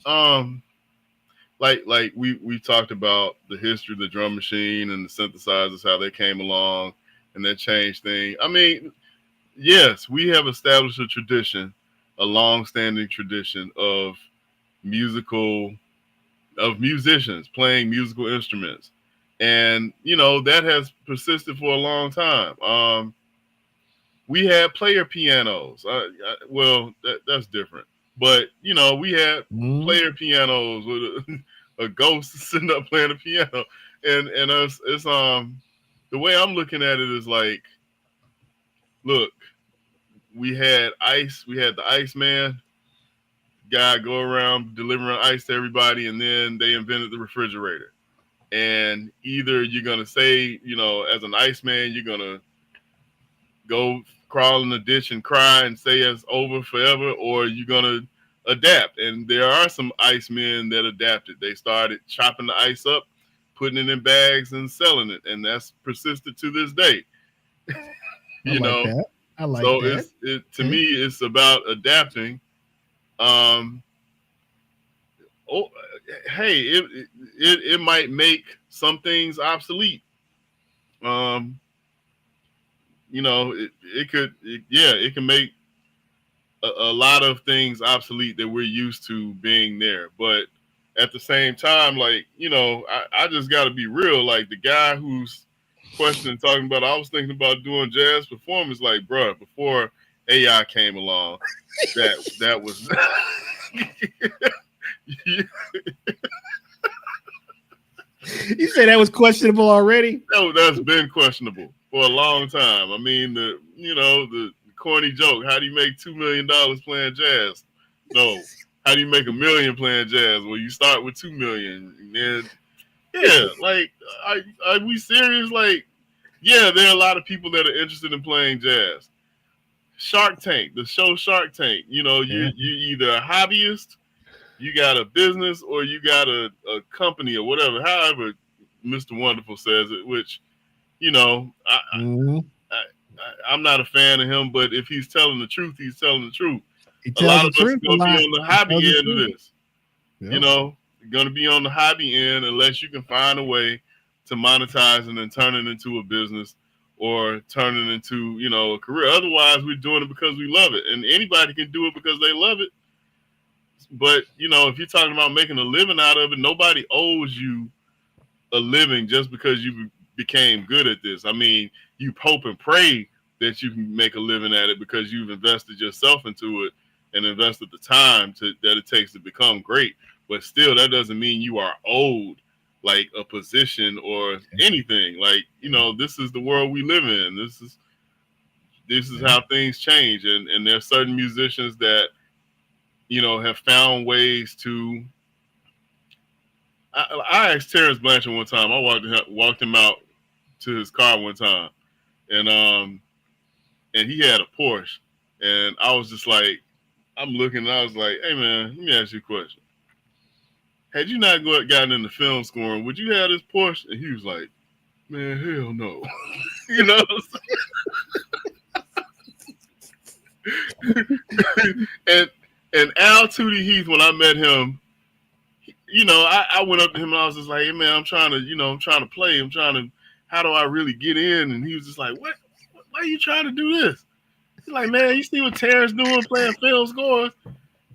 like we talked about the history of the drum machine and the synthesizers, how they came along and that changed things. I mean, yes, we have established a tradition, a long-standing tradition of musicians playing musical instruments. And, that has persisted for a long time. We had player pianos. That's different. But, we had player pianos with a ghost sitting up playing the piano. And it's the way I'm looking at it is like, look, we had the Iceman guy go around delivering ice to everybody, and then they invented the refrigerator. And either you're gonna say, as an Iceman, you're gonna go crawl in the ditch and cry and say it's over forever, or you're gonna adapt. And there are some ice men that adapted. They started chopping the ice up, putting it in bags and selling it, and that's persisted to this day. I like that. I like so that. To me, it's about adapting. Hey, it might make some things obsolete. It can make a lot of things obsolete that we're used to being there. But at the same time, like, I just got to be real. Like, the guy who's questioning, talking about, I was thinking about doing jazz performance. Like, bruh, before AI came along, that was. You say that was questionable already? No, that's been questionable for a long time. I mean, the corny joke, how do you make $2 million playing jazz? No. How do you make $1 million playing jazz? Well, you start with 2 million. And then, yeah, like, are we serious? Like, yeah, there are a lot of people that are interested in playing jazz. Shark Tank, the show Shark Tank, you're either a hobbyist, you got a business, or you got a company or whatever, however Mr. Wonderful says it, which, I'm not a fan of him, but if he's telling the truth, he's telling the truth. A lot of us are going to be on the hobby end of this. Yep. Going to be on the hobby end unless you can find a way to monetize and then turn it into a business or turn it into, a career. Otherwise, we're doing it because we love it. And anybody can do it because they love it. But, if you're talking about making a living out of it, nobody owes you a living just because you became good at this. I mean, you hope and pray that you can make a living at it because you've invested yourself into it and invested the time that it takes to become great. But still, that doesn't mean you are owed like a position or anything. Like, this is the world we live in. This is how things change. And there are certain musicians that, have found ways to. I asked Terrence Blanchard one time. I walked him out to his car one time, and he had a Porsche, and I was just like, I'm looking, and I was like, hey man, let me ask you a question. Had you not gotten into film scoring, would you have this Porsche? And he was like, man, hell no. You know what I'm saying? and Al Tootie Heath, when I met him, I went up to him and I was just like, hey man, I'm trying to play. How do I really get in? And he was just like, what? Why are you trying to do this? He's like, man, you see what Terrence doing playing film scores?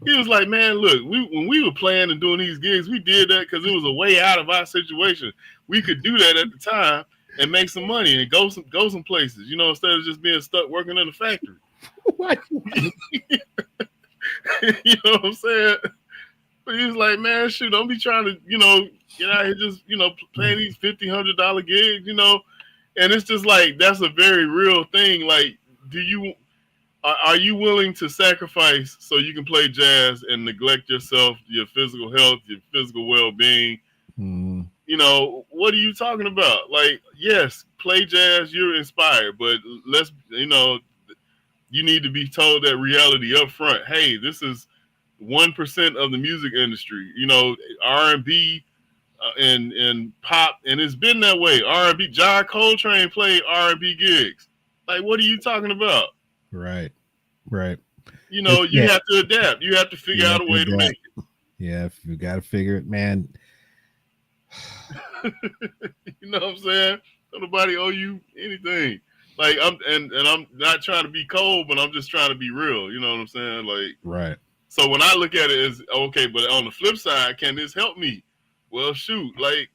He was like, man, look, when we were playing and doing these gigs, we did that because it was a way out of our situation. We could do that at the time and make some money and go some places, instead of just being stuck working in a factory. What? You know what I'm saying? But he was like, man, shoot, don't be trying to, get out here just, playing these $50, $100 gigs, and it's just like, that's a very real thing. Like, are you willing to sacrifice so you can play jazz and neglect yourself, your physical health, your physical well-being? Mm. What are you talking about? Like, yes, play jazz, you're inspired, but you need to be told that reality up front. Hey, this is 1% of the music industry, R&B and pop, and it's been that way. R&B, John Coltrane played R&B gigs. Like, what are you talking about? Right. You have to adapt. You have to figure out a way to make it. Yeah, if you got to figure it, man. You know what I'm saying? Nobody owe you anything. Like, I'm not trying to be cold, but I'm just trying to be real. You know what I'm saying? Like, right. So when I look at it as, okay, but on the flip side, can this help me? Well, shoot, like,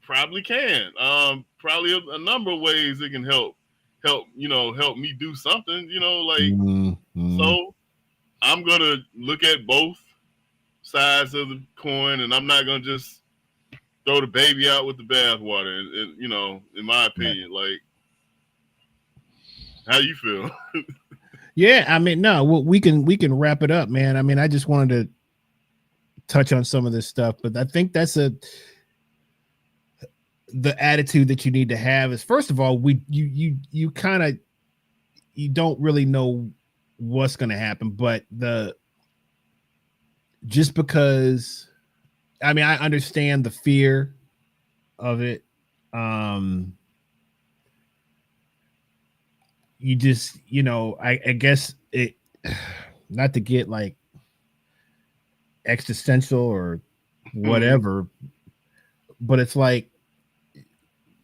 probably can. Probably a number of ways it can help me do something, So I'm going to look at both sides of the coin, and I'm not going to just throw the baby out with the bathwater. And you know, in my opinion, like, how you feel? Yeah, I mean, no, well, we can wrap it up, man. I mean, I just wanted to touch on some of this stuff, but I think that's the attitude that you need to have is, first of all, you kind of, you don't really know what's going to happen, but just because, I mean, I understand the fear of it. You just, you know, I guess it, not to get like existential or whatever, but it's like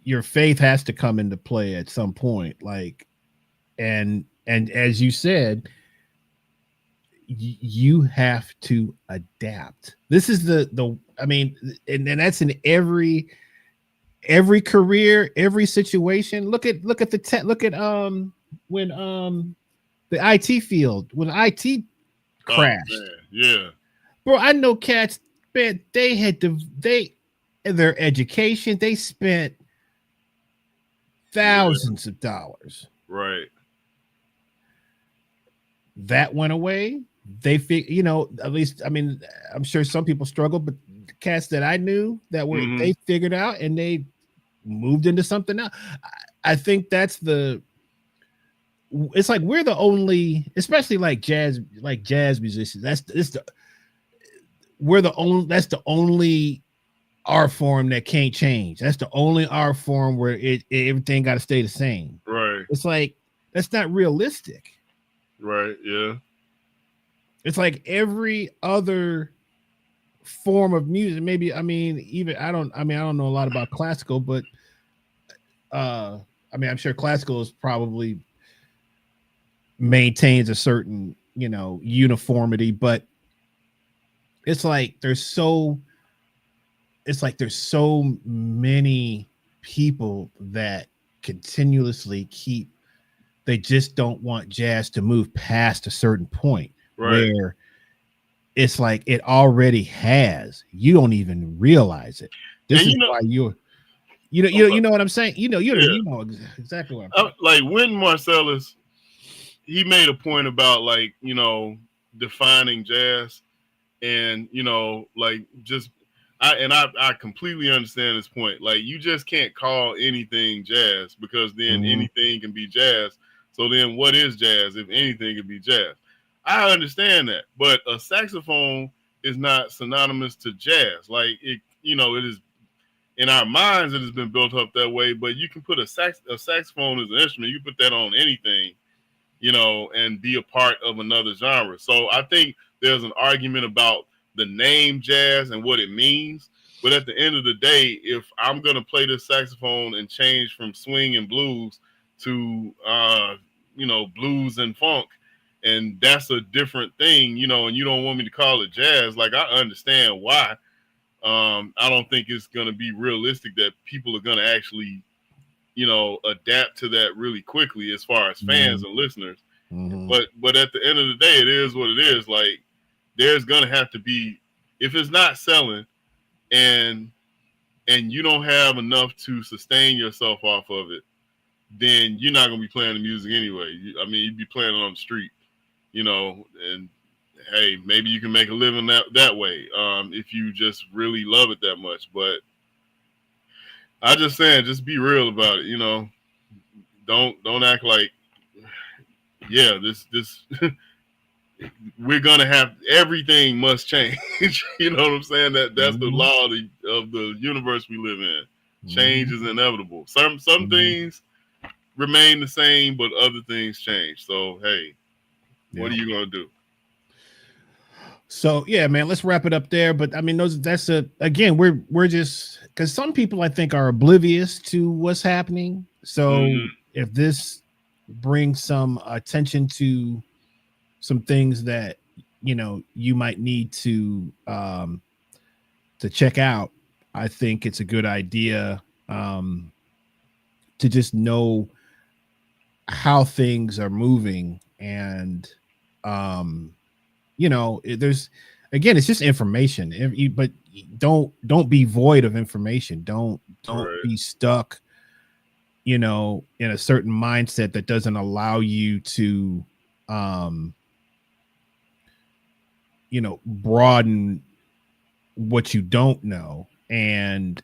your faith has to come into play at some point. Like, and as you said, you have to adapt. This is the I mean, and that's in every career, every situation. Look at when the IT field, when IT crashed. Oh, yeah, bro, I know cats, man, they had to, their education, they spent thousands of dollars. right. That went away. They you know, at least, I mean, I'm sure some people struggle, but the cats that I knew that were, they figured out and they moved into something else. I think that's it's like we're the only, especially like jazz musicians. That's the only art form that can't change. That's the only art form where everything got to stay the same. Right. It's like, that's not realistic. Right. Yeah. It's like every other form of music. Maybe, I mean, even I don't know a lot about classical, but I mean, I'm sure classical is probably maintains a certain, you know, uniformity, but it's like there's so many people that continuously they just don't want jazz to move past a certain point, right, where it's like it already has. You don't even realize it. This is why you know what I'm saying. You know exactly what I'm saying. Like when Marcellus, he made a point about, like, you know, defining jazz, and, you know, like, just I completely understand this point. Like, you just can't call anything jazz, because then anything can be jazz. So then what is jazz if anything can be jazz? I understand that, but a saxophone is not synonymous to jazz. Like, it, you know, it is in our minds, it has been built up that way, but you can put a saxophone as an instrument. You put that on anything, you know, and be a part of another genre. So I think there's an argument about the name jazz and what it means. But at the end of the day, if I'm going to play this saxophone and change from swing and blues to, you know, blues and funk, and that's a different thing, you know, and you don't want me to call it jazz, like, I understand why. I don't think it's going to be realistic that people are going to actually, you know, adapt to that really quickly as far as fans and listeners. But at the end of the day, it is what it is. Like, there's going to have to be, if it's not selling and you don't have enough to sustain yourself off of it, then you're not going to be playing the music anyway. I mean, you'd be playing it on the street, you know, and hey, maybe you can make a living that way, if you just really love it that much. But I just saying, just be real about it, you know. Don't act like, yeah, this we're gonna have, everything must change. You know what I'm saying? That's the law of the universe we live in. Change is inevitable. Some things remain the same, but other things change. So hey, what are you gonna do? So yeah, man, let's wrap it up there. But I mean, again, we're just, because some people I think are oblivious to what's happening. So if this brings some attention to some things that, you know, you might need to check out, I think it's a good idea to just know how things are moving. And you know, again, it's just information. But don't be void of information. Don't Right. be stuck, in a certain mindset that doesn't allow you to, broaden what you don't know and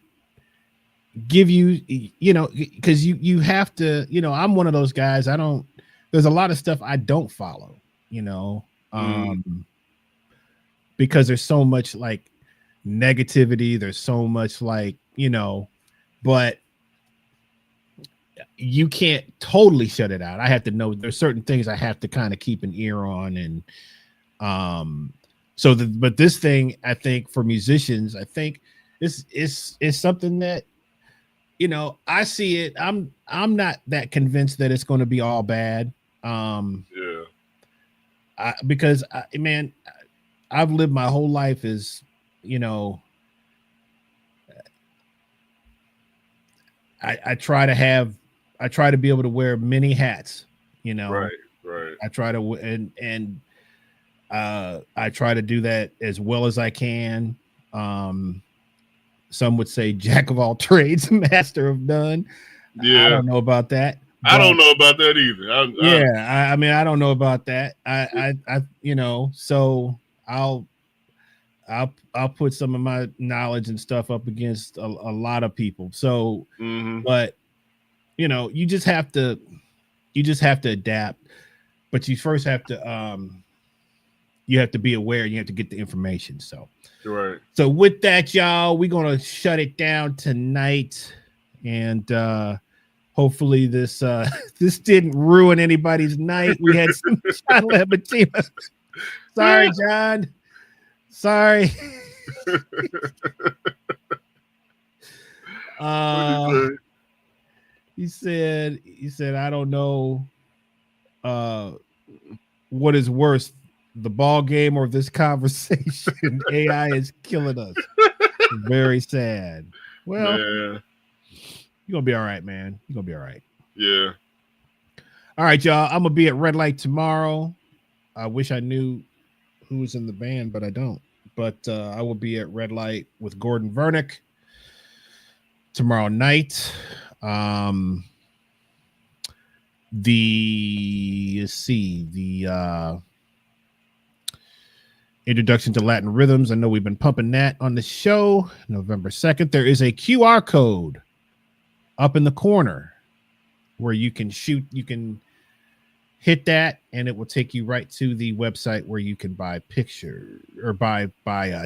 give you, because you have to, I'm one of those guys. There's a lot of stuff I don't follow, because there's so much like negativity. There's so much like, but you can't totally shut it out. I have to know there's certain things I have to kind of keep an ear on. And, but this thing, I think for musicians, I think it's something that, I see it. I'm not that convinced that it's going to be all bad. Because man, I've lived my whole life as, I try to be able to wear many hats, Right. I try to, I try to do that as well as I can. Some would say jack of all trades, master of none. Yeah. I don't know about that. I don't know about that either. I mean, I don't know about that. I so I'll put some of my knowledge and stuff up against a lot of people. So, but you just have to adapt. But you first have to you have to be aware. You have to get the information. So, right. So with that, y'all, we're gonna shut it down tonight, and hopefully this this didn't ruin anybody's night. We had some John Labatima. Sorry, John. Sorry. He said, I don't know what is worse, the ball game or this conversation. AI is killing us. Very sad. Well, you're gonna be all right, man. You're gonna be all right. Yeah. All right, y'all. I'm gonna be at Red Light tomorrow. I wish I knew who was in the band, but I don't. But I will be at Red Light with Gordon Vernick tomorrow night. The Introduction to Latin Rhythms. I know we've been pumping that on the show. November 2nd. There is a QR code up in the corner where you can hit that and it will take you right to the website where you can buy pictures or buy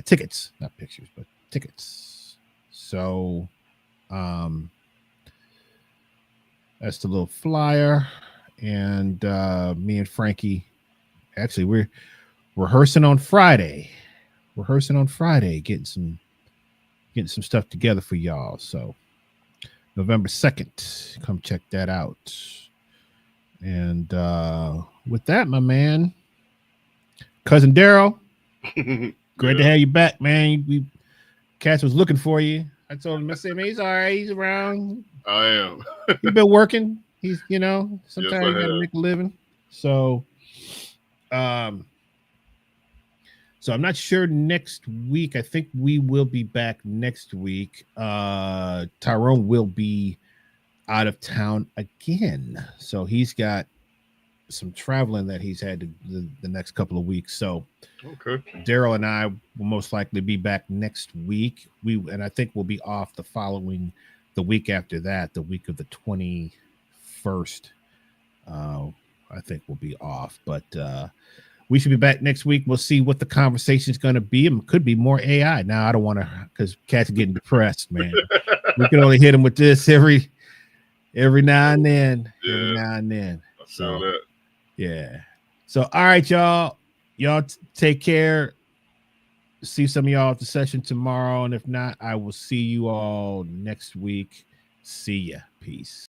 tickets, not pictures, but tickets. So that's the little flyer. And me and Frankie, actually, we're rehearsing on Friday, getting some stuff together for y'all. So November 2nd, come check that out. And with that, my man, cousin Daryl, great to have you back, man. Cats was looking for you. I told him, I said, man, he's all right. He's around. I am. He's been working. He's, sometimes Yes, you gotta make a living. So, so I'm not sure next week. I think we will be back next week. Tyrone will be out of town again. So he's got some traveling that he's had the next couple of weeks. So okay, Daryl and I will most likely be back next week. And I think we'll be off the week after that, the week of the 21st. I think we'll be off, but we should be back next week. We'll see what the conversation is going to be. It could be more AI. Now I don't want to, because Cat's getting depressed, man. We can only hit him with this every now and then. Yeah. Every now and then. I feel that. Yeah. So, all right, y'all. Y'all take care. See some of y'all at the session tomorrow. And if not, I will see you all next week. See ya. Peace.